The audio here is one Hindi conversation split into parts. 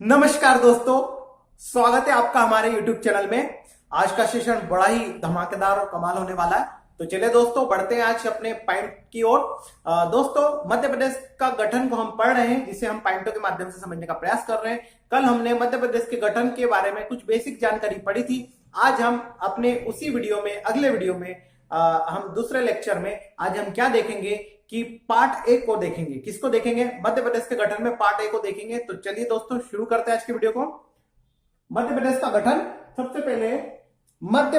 नमस्कार दोस्तों, स्वागत है आपका हमारे YouTube चैनल में। आज का सेशन बड़ा ही धमाकेदार और कमाल होने वाला है। तो चलिए दोस्तों, बढ़ते हैं आज अपने पॉइंट की ओर। दोस्तों, मध्य प्रदेश का गठन को हम पढ़ रहे हैं, जिसे हम पॉइंटों के माध्यम से समझने का प्रयास कर रहे हैं। कल हमने मध्य प्रदेश के गठन के बारे में कुछ बेसिक जानकारी पढ़ी थी। आज हम अपने उसी वीडियो में, अगले वीडियो में, हम दूसरे लेक्चर में आज हम क्या देखेंगे कि पार्ट ए को देखेंगे। किसको देखेंगे? मध्य प्रदेश के गठन में पार्ट ए को देखेंगे। तो चलिए दोस्तों, शुरू करते हैं आज की वीडियो को। मध्य प्रदेश का गठन, सबसे पहले मध्य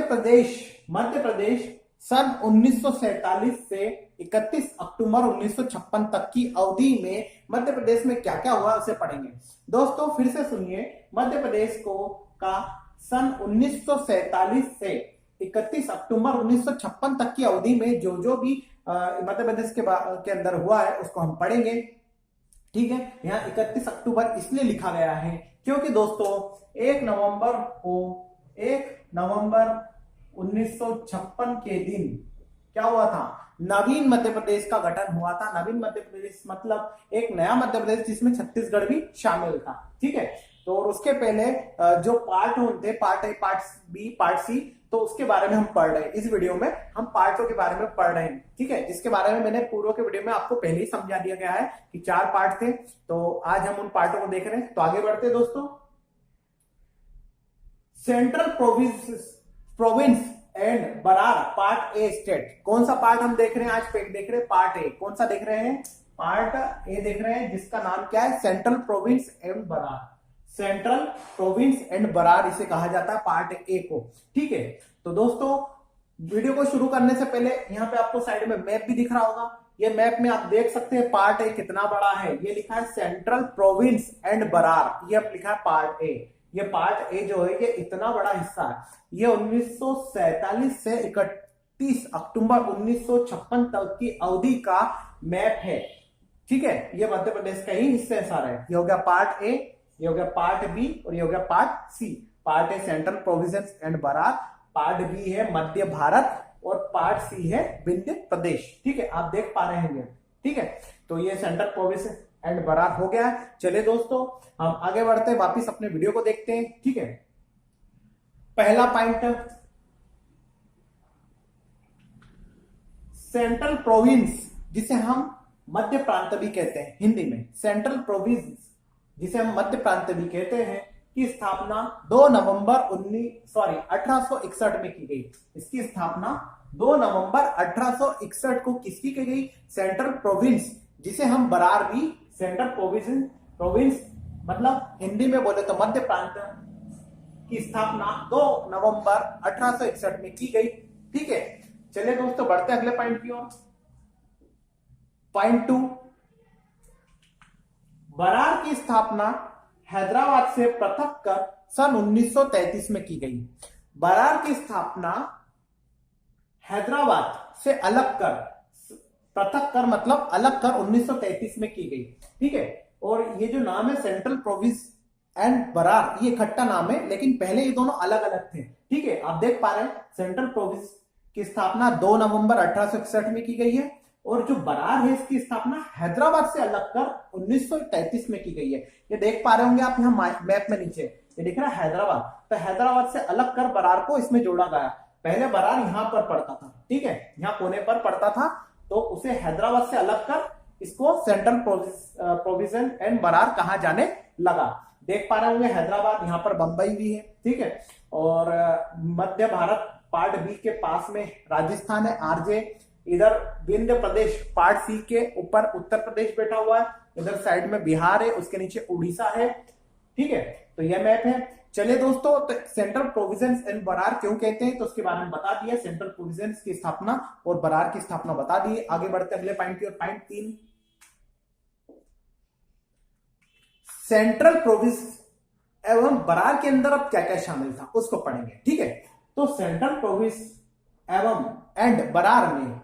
प्रदेश सन 1947 से 31 अक्टूबर 1956 तक की अवधि में मध्य प्रदेश में क्या क्या हुआ उसे पढ़ेंगे। दोस्तों फिर से सुनिए, मध्य प्रदेश का सन 1947 से 31 अक्टूबर 1956 तक की अवधि में जो भी मध्य प्रदेश के अंदर हुआ है उसको हम पढ़ेंगे। ठीक है, यहाँ 31 अक्टूबर इसलिए लिखा गया है क्योंकि दोस्तों 1 नवंबर 1956 के दिन क्या हुआ था? नवीन मध्य प्रदेश का गठन हुआ था। नवीन मध्य प्रदेश मतलब एक नया मध्य प्रदेश जिसमें छत्तीसगढ़ भी शामिल था। ठीक है, तो उसके पहले जो पार्ट थे, part A, part B, part C, तो उसके बारे में हम पढ़ रहे हैं। इस वीडियो में हम पार्टों के बारे में पढ़ रहे हैं। ठीक है, जिसके बारे में मैंने पूर्व के वीडियो में आपको पहले ही समझा दिया गया है कि 4 पार्ट थे। तो आज हम उन पार्टों को देख रहे हैं। तो आगे बढ़ते हैं दोस्तों। Central province and Berar part A state. कौन सा पार्ट हम देख रहे हैं? आज देख रहे हैं पार्ट ए। कौन सा देख रहे हैं? पार्ट ए देख रहे हैं, जिसका नाम क्या है? Central province and Berar. Central province and Berar इसे कहा जाता है, पार्ट ए को। ठीक है, तो दोस्तों वीडियो को शुरू करने से पहले यहाँ पे आपको साइड में मैप भी दिख रहा होगा। ये मैप में आप देख सकते हैं पार्ट ए कितना बड़ा है। ये लिखा है सेंट्रल प्रोविंस एंड बरार, ये अब लिखा है पार्ट ए। ये पार्ट ए जो है ये इतना बड़ा हिस्सा है। ये 1947 से 31 अक्टूबर 1956 तक की अवधि का मैप है। ठीक है, ये मध्य प्रदेश का ही हिस्सा सारा है। ये हो गया पार्ट ए, ये हो गया पार्ट बी और ये हो गया part C. Part A central province and Berar, part B है मध्य भारत और पार्ट सी है विंध्य प्रदेश। ठीक है, आप देख पा रहे हैं। ठीक है, तो ये सेंट्रल प्रोविंस एंड बरार हो गया। चलिए दोस्तों, हम आगे बढ़ते हैं, वापिस अपने वीडियो को देखते हैं। ठीक है, पहला पॉइंट, सेंट्रल प्रोविंस जिसे हम मध्य प्रांत भी कहते हैं हिंदी में। सेंट्रल प्रोविंस जिसे हम मध्य प्रांत भी कहते हैं की स्थापना 2 नवंबर 1861 में की गई। इसकी स्थापना 2 नवंबर 1861 को किसकी की गई? सेंट्रल प्रोविंस जिसे हम बरार भी, सेंट्रल प्रोविंस मतलब हिंदी में बोले तो मध्य प्रांत की स्थापना 2 नवंबर 1861 में की गई। ठीक है, चलिए दोस्तों बढ़ते हैं अगले पॉइंट की ओर। पॉइंट 2, बरार की स्थापना हैदराबाद से पृथक कर सन 1933 में की गई। बरार की स्थापना हैदराबाद से अलग कर, पृथक कर मतलब अलग कर 1933 में की गई। ठीक है, और ये जो नाम है सेंट्रल प्रोविंस एंड बरार, ये इकट्ठा नाम है, लेकिन पहले ये दोनों अलग अलग थे। ठीक है, आप देख पा रहे हैं सेंट्रल प्रोविंस की स्थापना 2 नवंबर 1861 में की गई है और जो बरार है इसकी स्थापना हैदराबाद से अलग कर 1933 में की गई है। ये देख पा रहे होंगे आप यहाँ मैप में नीचे, ये दिख रहा है हैदराबाद। तो हैदराबाद से अलग कर बरार को इसमें जोड़ा गया। पहले बरार यहां पर पड़ता था। ठीक है, यहाँ कोने पर पड़ता था, तो उसे हैदराबाद से अलग कर इसको सेंट्रल प्रोविजन एंड बरार कहा जाने लगा। देख पा रहे होंगे हैदराबाद, यहाँ पर बंबई भी है। ठीक है, और मध्य भारत पार्ट बी के पास में राजस्थान है, आरजे। इधर विंध्य प्रदेश पार्ट सी के ऊपर उत्तर प्रदेश बैठा हुआ है। इधर साइड में बिहार है, उसके नीचे उड़ीसा है। ठीक है, तो यह मैप है। चलिए दोस्तों, तो सेंट्रल प्रोविजन एंड बरार क्यों कहते हैं तो उसके बारे में बता दिया। सेंट्रल प्रोविजन की स्थापना और बरार की स्थापना बता दी। आगे बढ़ते अगले पॉइंट की ओर। पॉइंट 3, सेंट्रल प्रोविंस एवं बरार के अंदर अब क्या क्या शामिल था उसको पढ़ेंगे। ठीक है, तो सेंट्रल प्रोविंस एंड बरार में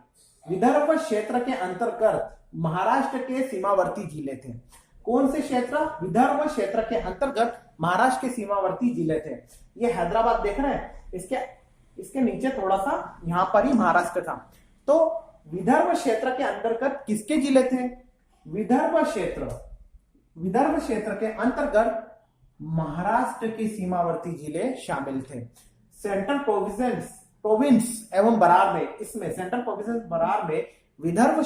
विदर्भ क्षेत्र के अंतर्गत महाराष्ट्र के सीमावर्ती जिले थे। कौन से क्षेत्र? विदर्भ क्षेत्र के अंतर्गत महाराष्ट्र के सीमावर्ती जिले थे। ये हैदराबाद देख रहे हैं, इसके नीचे थोड़ा सा यहां पर ही महाराष्ट्र था। तो विदर्भ क्षेत्र के अंतर्गत किसके जिले थे? विदर्भ क्षेत्र के अंतर्गत महाराष्ट्र के सीमावर्ती जिले शामिल थे। सेंट्रल प्रोविंस एवं बरार में, इसमें सेंट्रल प्रोविंस बरार में विदर्भ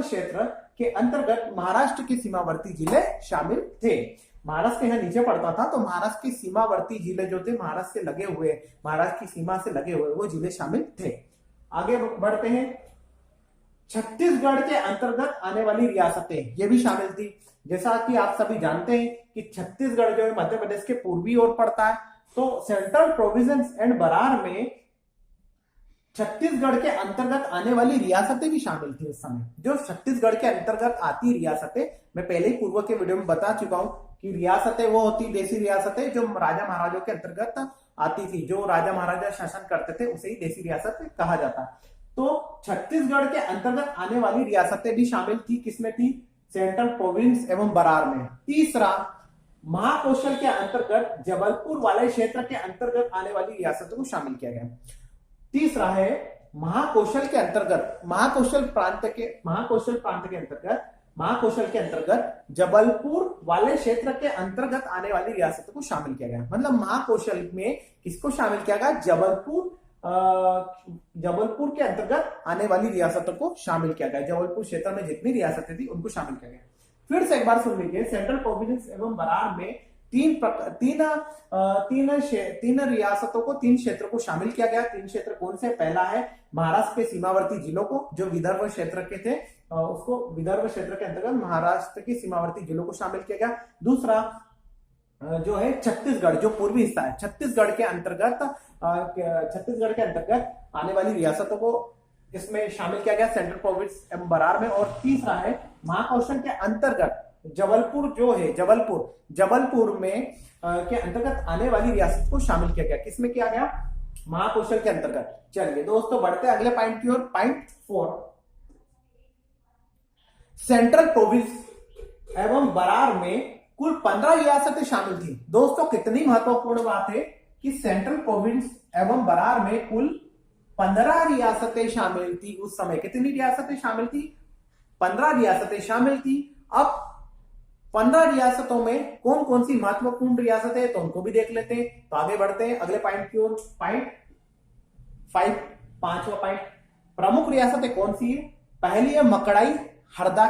क्षेत्र के अंतर्गत महाराष्ट्र के सीमावर्ती जिले शामिल थे। महाराष्ट्र यहाँ नीचे पड़ता था, तो महाराष्ट्र के सीमावर्ती जिले जो थे, महाराष्ट्र से लगे हुए, महाराष्ट्र की सीमा से लगे हुए वो जिले शामिल थे। आगे बढ़ते हैं। छत्तीसगढ़ के अंतर्गत आने वाली रियासतें ये भी शामिल थी। जैसा कि आप सभी जानते हैं कि छत्तीसगढ़ जो है मध्य प्रदेश के पूर्वी ओर पड़ता है, तो सेंट्रल प्रोविंस एंड बरार में छत्तीसगढ़ के अंतर्गत आने वाली रियासतें भी शामिल थी उस समय। जो छत्तीसगढ़ के अंतर्गत आती रियासतें, मैं पहले ही पूर्व के वीडियो में बता चुका हूं कि रियासतें वो होती देसी रियासतें जो राजा महाराजों के अंतर्गत आती थी। जो राजा महाराजा शासन करते थे उसे ही देसी रियासत कहा जाता। तो छत्तीसगढ़ के अंतर्गत आने वाली रियासतें भी शामिल थी। किसमें थी? सेंट्रल प्रोविंस एवं बरार में। तीसरा, महाकौशल के अंतर्गत जबलपुर वाले क्षेत्र के अंतर्गत आने वाली रियासतों को शामिल किया गया। तीसरा है महाकौशल के अंतर्गत, महाकौशल प्रांत के अंतर्गत जबलपुर वाले क्षेत्र के अंतर्गत आने वाली रियासतों को शामिल किया गया। मतलब महाकौशल में किसको शामिल किया गया? जबलपुर के अंतर्गत आने वाली रियासतों को शामिल किया गया। जबलपुर क्षेत्र में जितनी रियासतें थी उनको शामिल किया गया। फिर से एक बार सुन लीजिए। सेंट्रल प्रोविंस एवं बरार में तीन रियासतों को, तीन क्षेत्रों को शामिल किया गया। तीन क्षेत्र कौन से? पहला है महाराष्ट्र के सीमावर्ती जिलों को, जो विदर्भ क्षेत्र के थे, उसको विदर्भ क्षेत्र के अंतर्गत महाराष्ट्र के सीमावर्ती जिलों को शामिल किया गया। दूसरा जो है छत्तीसगढ़, जो पूर्वी हिस्सा है, छत्तीसगढ़ के अंतर्गत आने वाली रियासतों को इसमें शामिल किया गया सेंट्रल प्रोविंस एवं बरार में। और तीसरा है महाकौशल के अंतर्गत जबलपुर, जो है जबलपुर में के अंतर्गत आने वाली रियासत को शामिल किया गया। किसमें किया गया? महाकौशल के अंतर्गत। चलिए दोस्तों बढ़ते हैं अगले पॉइंट की ओर। पॉइंट 4, सेंट्रल प्रोविंस एवं बरार में कुल 15 रियासतें शामिल थी। दोस्तों कितनी महत्वपूर्ण बात है कि सेंट्रल प्रोविंस एवं बरार में कुल 15 रियासतें शामिल थी उस समय। कितनी रियासतें शामिल थी? 15 रियासतें शामिल थी। अब 15 रियासतों में कौन कौन सी महत्वपूर्ण रियासतें हैं तो उनको भी देख लेते हैं। तो आगे बढ़ते हैं अगले पॉइंट की ओर। पॉइंट 5, पांचवा पॉइंट, प्रमुख रियासतें कौन सी है? पहली है मकड़ाई हरदा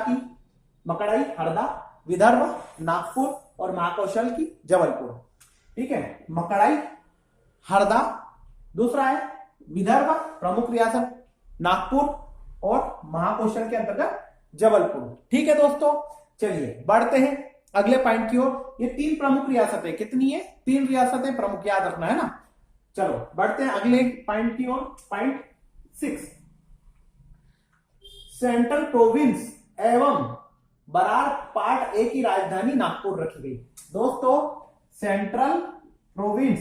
विदर्भ, नागपुर, और महाकौशल की जबलपुर। ठीक है, मकड़ाई हरदा। दूसरा है विदर्भ, प्रमुख रियासत नागपुर, और महाकौशल के अंतर्गत जबलपुर। ठीक है दोस्तों, चलिए बढ़ते हैं अगले पॉइंट की ओर। ये 3 प्रमुख रियासतें, कितनी है? 3 रियासतें प्रमुख, याद रखना है ना। चलो बढ़ते हैं अगले पॉइंट की ओर। पॉइंट 6, सेंट्रल प्रोविंस एवं बरार पार्ट ए की राजधानी नागपुर रखी गई। दोस्तों सेंट्रल प्रोविंस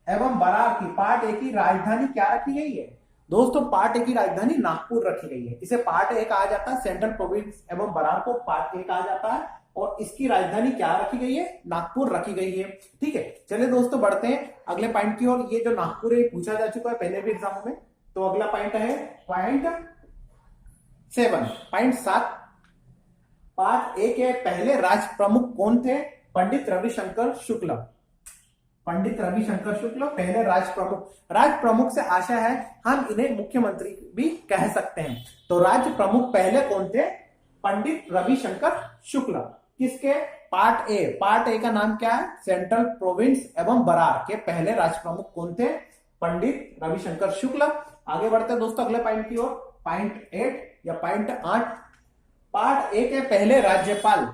एवं बरार की पार्ट ए की राजधानी क्या रखी गई है? दोस्तों पार्ट ए की राजधानी नागपुर रखी गई है। इसे पार्ट ए कहा जाता है। सेंट्रल प्रोविंस एवं बरार को पार्ट ए कहा जाता है, और इसकी राजधानी क्या रखी गई है? नागपुर रखी गई है। ठीक है, चलिए दोस्तों बढ़ते हैं अगले पॉइंट की ओर। ये जो नागपुर है पूछा जा चुका है पहले भी एग्जामों में। तो अगला पॉइंट है पॉइंट 7, पार्ट ए के पहले राज प्रमुख कौन थे? पंडित रविशंकर शुक्ल पहले राज प्रमुख से आशा है हम इन्हें मुख्यमंत्री भी कह सकते हैं। तो राज्य प्रमुख पहले कौन थे? पंडित रविशंकर शुक्ल। किसके? पार्ट ए का नाम क्या है? सेंट्रल प्रोविंस एवं बरार के पहले राज प्रमुख कौन थे? पंडित रविशंकर शुक्ल। आगे बढ़ते हैं दोस्तों अगले पॉइंट की ओर। पॉइंट 8 या पॉइंट 8, पार्ट ए के पहले राज्यपाल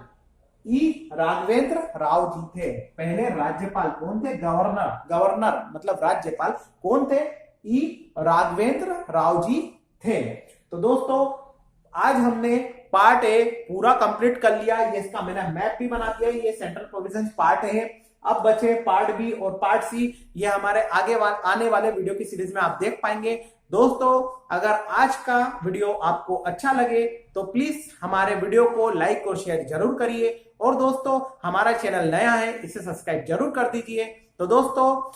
ई राघवेंद्र राव जी थे। पहले राज्यपाल कौन थे? गवर्नर मतलब राज्यपाल कौन थे? ई राघवेंद्र राव जी थे। तो दोस्तों आज हमने पार्ट ए पूरा कंप्लीट कर लिया। ये इसका मैंने मैप भी बना दिया। ये सेंट्रल प्रोविंस पार्ट ए है। अब बचे पार्ट बी और पार्ट सी। ये हमारे आने वाले वीडियो की सीरीज में आप देख पाएंगे। दोस्तों अगर आज का वीडियो आपको अच्छा लगे तो प्लीज हमारे वीडियो को लाइक और शेयर जरूर करिए, और दोस्तों हमारा चैनल नया है इसे सब्सक्राइब जरूर कर दीजिए। तो दोस्तों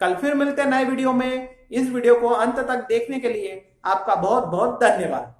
कल फिर मिलते हैं नए वीडियो में। इस वीडियो को अंत तक देखने के लिए आपका बहुत बहुत धन्यवाद।